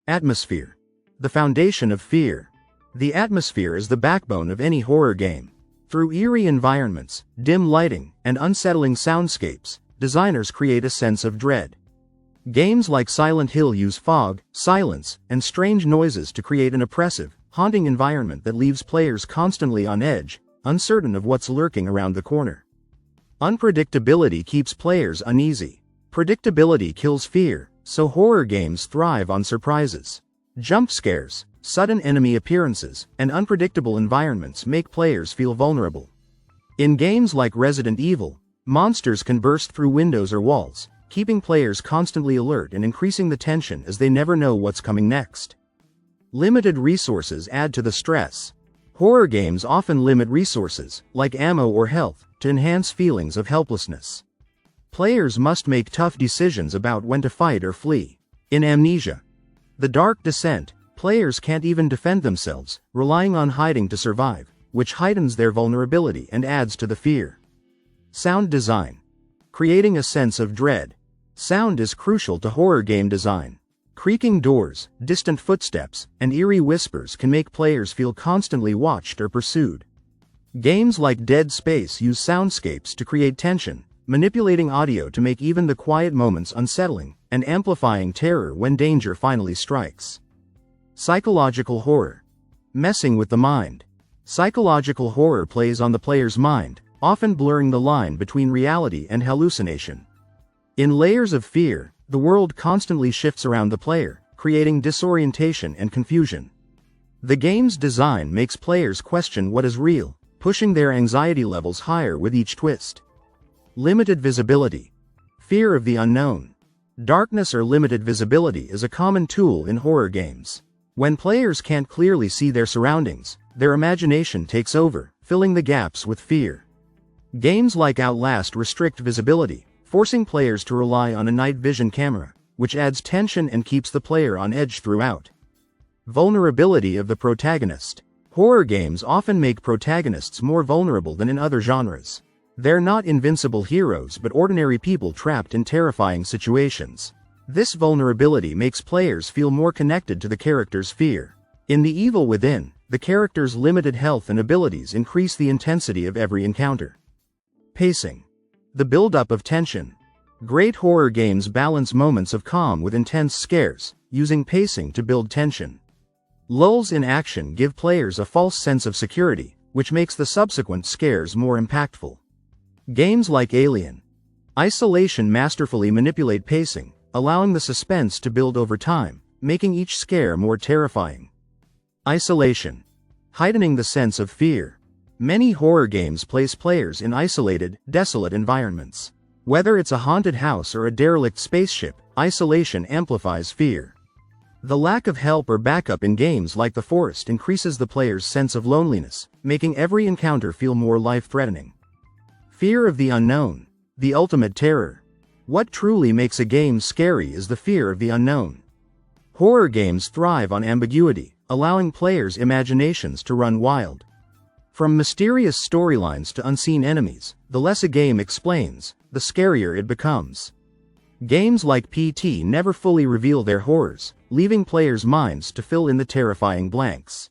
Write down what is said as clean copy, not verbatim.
Atmosphere. The foundation of fear. The atmosphere is the backbone of any horror game. Through eerie environments, dim lighting, and unsettling soundscapes, designers create a sense of dread. Games like Silent Hill use fog, silence, and strange noises to create an oppressive, haunting environment that leaves players constantly on edge, uncertain of what's lurking around the corner. Unpredictability keeps players uneasy. Predictability kills fear, so horror games thrive on surprises. Jump scares, sudden enemy appearances, and unpredictable environments make players feel vulnerable. In games like Resident Evil, monsters can burst through windows or walls, keeping players constantly alert and increasing the tension as they never know what's coming next. Limited resources add to the stress. Horror games often limit resources, like ammo or health, to enhance feelings of helplessness. Players must make tough decisions about when to fight or flee. In Amnesia: The Dark Descent, players can't even defend themselves, relying on hiding to survive, which heightens their vulnerability and adds to the fear. Sound design. Creating a sense of dread. Sound is crucial to horror game design. Creaking doors, distant footsteps, and eerie whispers can make players feel constantly watched or pursued. Games like Dead Space use soundscapes to create tension, manipulating audio to make even the quiet moments unsettling, and amplifying terror when danger finally strikes. Psychological horror. Messing with the mind. Psychological horror plays on the player's mind, often blurring the line between reality and hallucination. In Layers of Fear, the world constantly shifts around the player, creating disorientation and confusion. The game's design makes players question what is real, pushing their anxiety levels higher with each twist. Limited visibility. Fear of the unknown. Darkness or limited visibility is a common tool in horror games. When players can't clearly see their surroundings, their imagination takes over, filling the gaps with fear. Games like Outlast restrict visibility, forcing players to rely on a night vision camera, which adds tension and keeps the player on edge throughout. Vulnerability of the protagonist. Horror games often make protagonists more vulnerable than in other genres. They're not invincible heroes but ordinary people trapped in terrifying situations. This vulnerability makes players feel more connected to the character's fear. In The Evil Within, the character's limited health and abilities increase the intensity of every encounter. Pacing. The buildup of tension. Great horror games balance moments of calm with intense scares, using pacing to build tension. Lulls in action give players a false sense of security, which makes the subsequent scares more impactful. Games like Alien Isolation masterfully manipulate pacing, allowing the suspense to build over time, making each scare more terrifying. Isolation. Heightening the sense of fear. Many horror games place players in isolated, desolate environments. Whether it's a haunted house or a derelict spaceship, isolation amplifies fear. The lack of help or backup in games like The Forest increases the player's sense of loneliness, making every encounter feel more life-threatening. Fear of the unknown. The ultimate terror. What truly makes a game scary is the fear of the unknown. Horror games thrive on ambiguity, allowing players' imaginations to run wild. From mysterious storylines to unseen enemies, the less a game explains, the scarier it becomes. Games like PT never fully reveal their horrors, leaving players' minds to fill in the terrifying blanks.